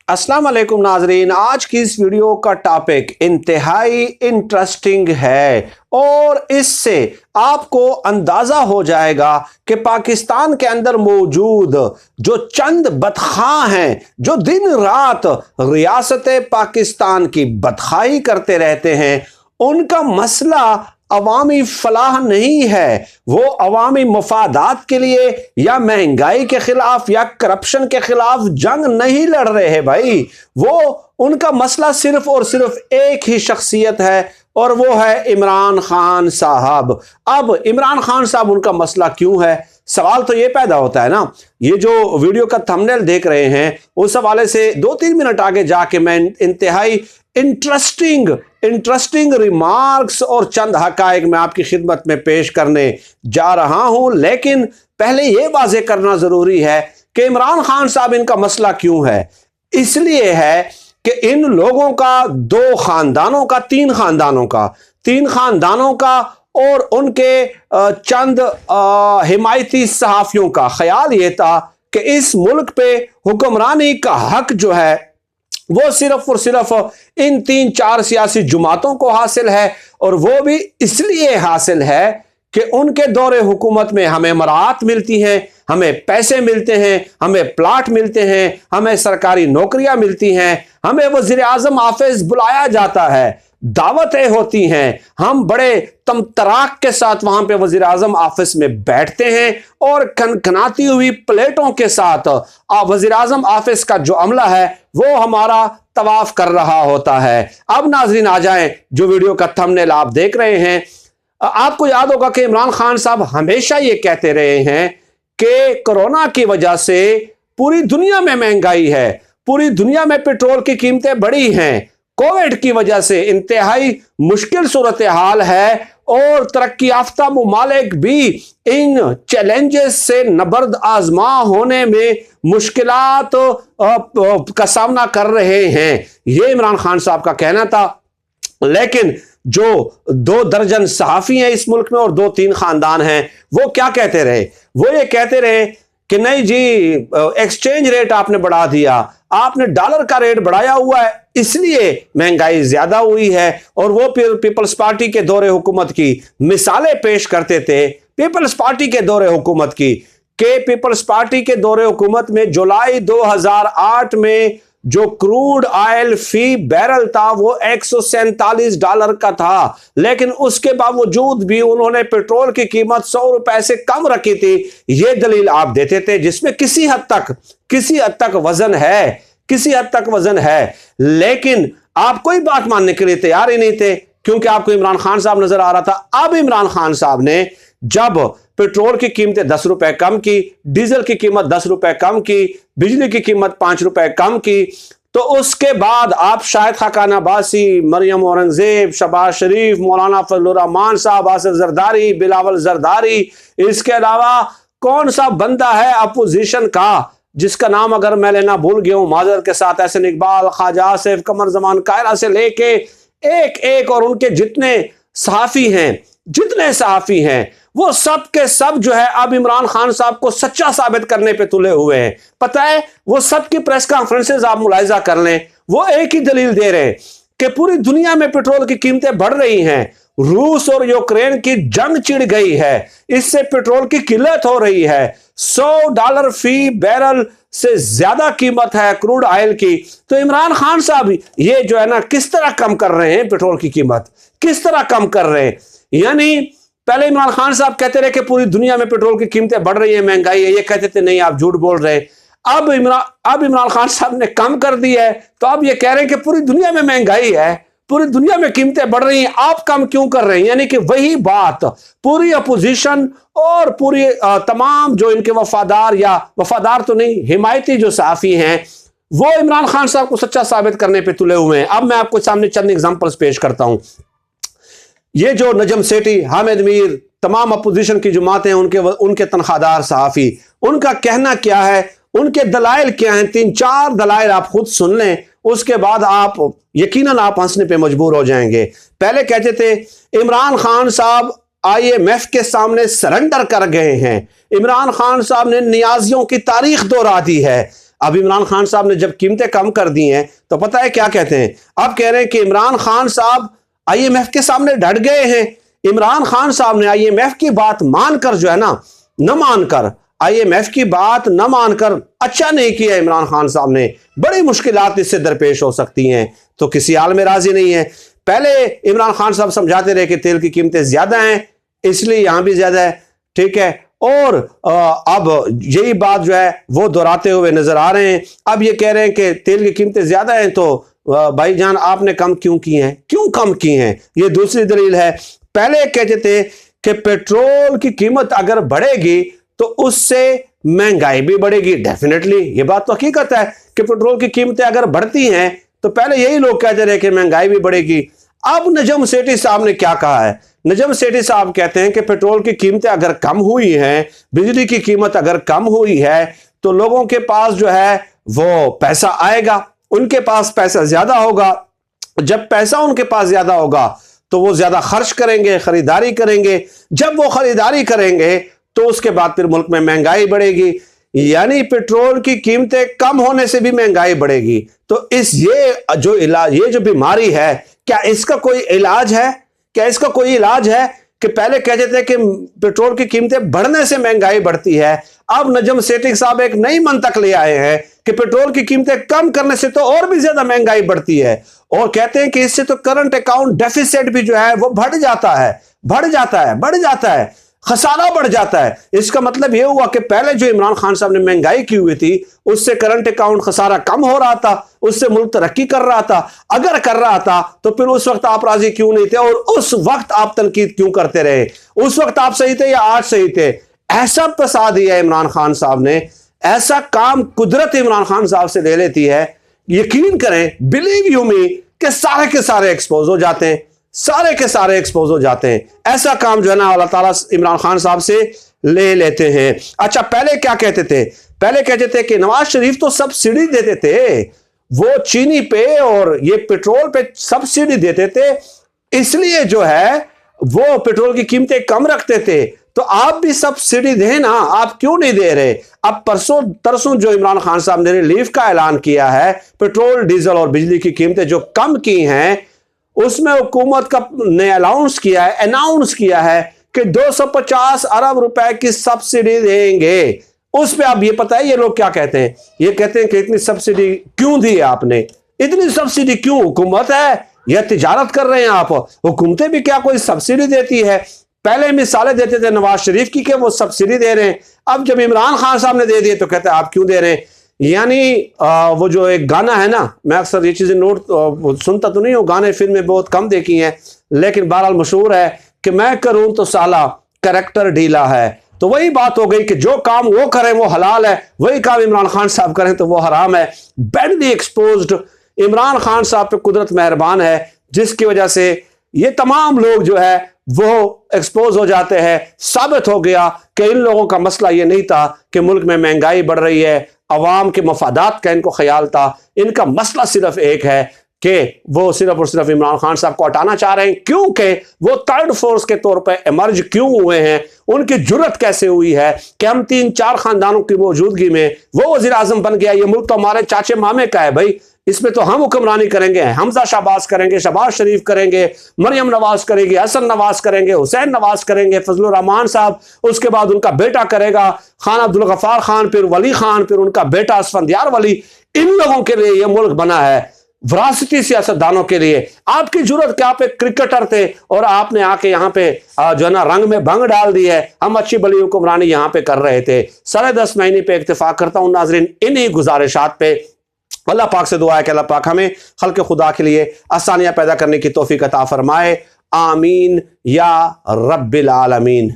अस्सलाम वालेकुम नाजरीन, आज की इस वीडियो का टॉपिक इंतहाई इंटरेस्टिंग है और इससे आपको अंदाज़ा हो जाएगा कि पाकिस्तान के अंदर मौजूद जो चंद बदखां हैं जो दिन रात रियासत पाकिस्तान की बदखाई करते रहते हैं, उनका मसला अवामी फलाह नहीं है। वो अवामी मफादात के लिए या महंगाई के खिलाफ या करप्शन के खिलाफ जंग नहीं लड़ रहे हैं भाई। वो उनका मसला सिर्फ और सिर्फ एक ही शख्सियत है और वो है इमरान खान साहब। अब इमरान खान साहब उनका मसला क्यों है, सवाल तो ये पैदा होता है ना। ये जो वीडियो का थंबनेल देख रहे हैं उस हवाले से 2-3 मिनट आगे जाके मैं इंतहाई इंटरेस्टिंग रिमार्क्स और चंद हकायक मैं आपकी खिदमत में पेश करने जा रहा हूं। लेकिन पहले यह वाज़ेह करना जरूरी है कि इमरान खान साहब इनका मसला क्यों है। इसलिए है कि इन लोगों का तीन खानदानों का और उनके चंद हिमायती सहाफियों का ख्याल यह था कि इस मुल्क पे हुक्मरानी का हक जो है वो सिर्फ और सिर्फ इन 3-4 सियासी जुमातों को हासिल है, और वो भी इसलिए हासिल है कि उनके दौरे हुकूमत में हमें मराहत मिलती हैं, हमें पैसे मिलते हैं, हमें प्लाट मिलते हैं, हमें सरकारी नौकरियां मिलती हैं, हमें वज़ीर आज़म ऑफिस बुलाया जाता है, दावतें होती हैं, हम बड़े तमतराक के साथ वहां पे वज़ीर आज़म ऑफिस में बैठते हैं और कनकनाती हुई प्लेटों के साथ वज़ीर आज़म ऑफिस का जो अमला है वो हमारा तवाफ कर रहा होता है। अब नाज़रीन आ जाएं, जो वीडियो का थंबनेल आप देख रहे हैं, आपको याद होगा कि इमरान खान साहब हमेशा ये कहते रहे हैं कि कोरोना की वजह से पूरी दुनिया में महंगाई है, पूरी दुनिया में पेट्रोल की कीमतें बढ़ी हैं, कोविड की वजह से इंतहाई मुश्किल सूरत हाल है और तरक्की याफ्ता मुमालिक भी इन चैलेंजेस से नबर्द आजमा होने में मुश्किलात का सामना कर रहे हैं। ये इमरान खान साहब का कहना था। लेकिन जो 2 दर्जन सहाफ़ी हैं इस मुल्क में और 2-3 खानदान हैं, वो क्या कहते रहे? वो ये कहते रहे कि नहीं जी, एक्सचेंज रेट आपने बढ़ा दिया, आपने डॉलर का रेट बढ़ाया हुआ है, इसलिए महंगाई ज्यादा हुई है। और वो पीपल्स पार्टी के दौरे हुकूमत की मिसालें पेश करते थे। पीपल्स पार्टी के दौरे हुकूमत की पीपल्स पार्टी के दौरे हुकूमत में जुलाई 2008 में जो क्रूड ऑयल फी बैरल था वो $147 का था, लेकिन उसके बावजूद भी उन्होंने पेट्रोल की कीमत $100 से कम रखी थी। ये दलील आप देते थे, जिसमें किसी हद तक वजन है, लेकिन आप कोई बात मानने के लिए तैयार ही नहीं थे, क्योंकि आपको इमरान खान साहब नजर आ रहा था। अब इमरान खान साहब ने जब पेट्रोल की कीमतें $10 कम की, डीजल की कीमत $10 कम की, बिजली की कीमत $5 कम की, तो उसके बाद आप शाहिद खाकान अब्बासी, मरियम औरंगजेब, शहबाज शरीफ, मौलाना फजलुर रहमान साहब, आसिफ जरदारी, बिलावल जरदारी, इसके अलावा कौन सा बंदा है अपोजिशन का जिसका नाम अगर मैं लेना भूल गया हूं माजर के साथ, एहसन इकबाल, ख्वाजा आसिफ, कमर जमान कायरा से लेके एक और उनके जितने सहाफी हैं वो सब के सब जो है अब इमरान खान साहब को सच्चा साबित करने पे तुले हुए हैं। पता है, वो सब की प्रेस कॉन्फ्रेंसेज आप मुलाहिजा कर लें, वो एक ही दलील दे रहे हैं कि पूरी दुनिया में पेट्रोल की कीमतें बढ़ रही हैं, रूस और यूक्रेन की जंग छिड़ गई है, इससे पेट्रोल की किल्लत हो रही है, $100 फी बैरल से ज्यादा कीमत है क्रूड ऑयल की। तो इमरान खान साहब ये जो है ना, किस तरह कम कर रहे हैं पेट्रोल की कीमत, किस तरह कम कर रहे हैं? यानी पहले इमरान खान साहब कहते रहे कि पूरी दुनिया में पेट्रोल की कीमतें बढ़ रही है, महंगाई है, ये कहते थे नहीं आप झूठ बोल रहे हैं। अब इमरान खान साहब ने कम कर दी है, तो अब ये कह रहे हैं कि पूरी दुनिया में महंगाई है, पूरी दुनिया में कीमतें बढ़ रही हैं, आप कम क्यों कर रहे हैं? यानी कि वही बात पूरी अपोजिशन और पूरी तमाम जो इनके वफादार तो नहीं, हिमायती जो सहाफी हैं, वो इमरान खान साहब को सच्चा साबित करने पे तुले हुए हैं। अब मैं आपको सामने चंद एग्जांपल्स पेश करता हूं। ये जो नजम सेठी, हामिद मीर, तमाम अपोजिशन की जमातें, उनके तनख्वाहदार सहाफी, उनका कहना क्या है, उनके दलाइल क्या हैं? 3-4 दलाइल आप खुद सुन लें, उसके बाद आप यकीनन आप हंसने पे मजबूर हो जाएंगे। पहले कहते थे इमरान खान साहब IMF के सामने सरेंडर कर गए हैं, इमरान खान साहब ने नियाजियों की तारीख दोहरा दी है, अब इमरान खान साहब ने जब कीमतें कम कर दी हैं तो पता है क्या कहते हैं, अब कह रहे हैं कि इमरान खान साहब IMF के सामने डट गए हैं। इमरान खान साहब ने IMF की बात मानकर जो है ना, न मानकर, IMF की बात न मानकर अच्छा नहीं किया इमरान खान साहब ने, बड़ी मुश्किलात इससे दरपेश हो सकती हैं, तो किसी हाल में राजी नहीं है। पहले इमरान खान साहब समझाते रहे कि तेल की कीमतें ज्यादा हैं इसलिए यहां भी ज्यादा है, ठीक है, और अब यही बात जो है वो दोहराते हुए नजर आ रहे हैं। अब ये कह रहे हैं कि तेल की कीमतें ज्यादा हैं तो भाईजान आपने कम क्यों की हैं, क्यों कम की हैं, ये दूसरी दलील है। पहले कहते थे कि पेट्रोल की कीमत अगर बढ़ेगी तो उससे महंगाई भी बढ़ेगी, डेफिनेटली ये बात तो हकीकत है कि पेट्रोल की कीमतें अगर बढ़ती हैं तो पहले यही लोग कहते रहे कि महंगाई भी बढ़ेगी। अब नजम सेठी साहब ने क्या कहा है, नजम सेठी साहब कहते हैं कि पेट्रोल की कीमतें अगर कम हुई हैं, बिजली की कीमत अगर कम हुई है तो लोगों के पास जो है वो पैसा आएगा, उनके पास पैसा ज्यादा होगा। जब पैसा उनके पास ज्यादा होगा तो वो ज्यादा खर्च करेंगे, खरीदारी करेंगे। जब वो खरीदारी करेंगे तो उसके बाद फिर मुल्क में महंगाई बढ़ेगी, यानी पेट्रोल की कीमतें कम होने से भी महंगाई बढ़ेगी। तो ये जो बीमारी है, क्या इसका कोई इलाज है? क्या इसका कोई इलाज है कि पहले कहते थे कि पेट्रोल की कीमतें बढ़ने से महंगाई बढ़ती है, अब नजम सेठी साहब एक नई मंतक ले आए हैं कि पेट्रोल की कीमतें कम करने से तो और भी ज्यादा महंगाई बढ़ती है, और कहते हैं कि इससे तो करंट अकाउंट डेफिसिट भी जो है वो बढ़ जाता है, खसारा बढ़ जाता है। इसका मतलब यह हुआ कि पहले जो इमरान खान साहब ने महंगाई की हुई थी उससे करंट अकाउंट खसारा कम हो रहा था, उससे मुल्क तरक्की कर रहा था। अगर कर रहा था तो फिर उस वक्त आप राजी क्यों नहीं थे, और उस वक्त आप तनकीद क्यों करते रहे? उस वक्त आप सही थे या आज सही थे? ऐसा फसा दिया इमरान खान साहब ने, ऐसा काम कुदरत इमरान खान साहब से ले लेती है, यकीन करें, बिलीव यू मी, कि सारे के सारे एक्सपोज हो जाते हैं, सारे के सारे एक्सपोज हो जाते हैं। ऐसा काम जो है ना अल्लाह ताला इमरान खान साहब से ले लेते हैं। अच्छा, पहले क्या कहते थे? पहले कहते थे कि नवाज शरीफ तो सब्सिडी देते थे, वो चीनी पे और ये पेट्रोल पे सब्सिडी देते थे, इसलिए जो है वो पेट्रोल की कीमतें कम रखते थे। तो आप भी सब्सिडी दें ना, आप क्यों नहीं दे रहे? अब परसों तरसों जो इमरान खान साहब ने रिलीफ का ऐलान किया है, पेट्रोल डीजल और बिजली की कीमतें जो कम की हैं, उसमें हुकूमत का ने अनाउंस किया है कि 250 अरब रुपए की सब्सिडी देंगे। उस पे आप ये पता है ये लोग क्या कहते हैं? ये कहते हैं कि इतनी सब्सिडी क्यों दी आपने, इतनी सब्सिडी क्यों? हुकूमत है या तिजारत कर रहे हैं आप? हुकूमतें भी क्या कोई सब्सिडी देती है? पहले मिसालें देते थे नवाज शरीफ की कि वो सब्सिडी दे रहे हैं, अब जब इमरान खान साहब ने दे दिए तो कहते हैं आप क्यों दे रहे हैं? यानी वो जो एक गाना है ना, मैं अक्सर ये चीजें सुनता तो नहीं हूँ, गाने फिल्में बहुत कम देखी हैं, लेकिन बहरहाल मशहूर है कि मैं करूं तो साला कैरेक्टर ढीला है। तो वही बात हो गई कि जो काम वो करें वो हलाल है, वही काम इमरान खान साहब करें तो वो हराम है। Badly exposed. इमरान खान साहब पे कुदरत मेहरबान है जिसकी वजह से ये तमाम लोग जो है वो एक्सपोज हो जाते हैं। साबित हो गया कि इन लोगों का मसला ये नहीं था कि मुल्क में महंगाई बढ़ रही है, अवाम के मफादात का इनको ख्याल था। इनका मसला सिर्फ एक है कि वो सिर्फ और सिर्फ इमरान खान साहब को हटाना चाह रहे हैं, क्योंकि वो थर्ड फोर्स के तौर पर इमर्ज क्यों हुए हैं, उनकी जुर्रत कैसे हुई है कि हम 3-4 खानदानों की मौजूदगी में वो वजीर आजम बन गया। ये मुल्क तो हमारे चाचे मामे का है भाई, इसमें तो हम हुक्मरानी करेंगे, हमजा शाहबाज करेंगे, शहबाज शरीफ करेंगे, मरियम नवाज करेगी, हसन नवाज करेंगे, हुसैन नवाज करेंगे, फजलुर रहमान साहब, उसके बाद उनका बेटा करेगा खान अब्दुल गफ्फार खान, फिर वली खान, फिर उनका बेटा असफंदियार वली। इन लोगों के लिए यह मुल्क बना है, विरासती सियासतदानों के लिए। आपकी जरूरत क्या? आप एक क्रिकेटर थे और आपने आके यहाँ पे जो है ना रंग में भंग डाल दी है। हम अच्छी भली हुक्मरानी यहाँ पे कर रहे थे। 10.5 महीने पे इत्तेफाक करता हूँ नाजरीन इन्हीं गुजारिशात पे। अल्लाह पाक से दुआ है कि अल्लाह पाक हमें खल्क़ खुदा के लिए आसानियां पैदा करने की तौफीक अता फरमाए। आमीन या रब्बिल आलमीन।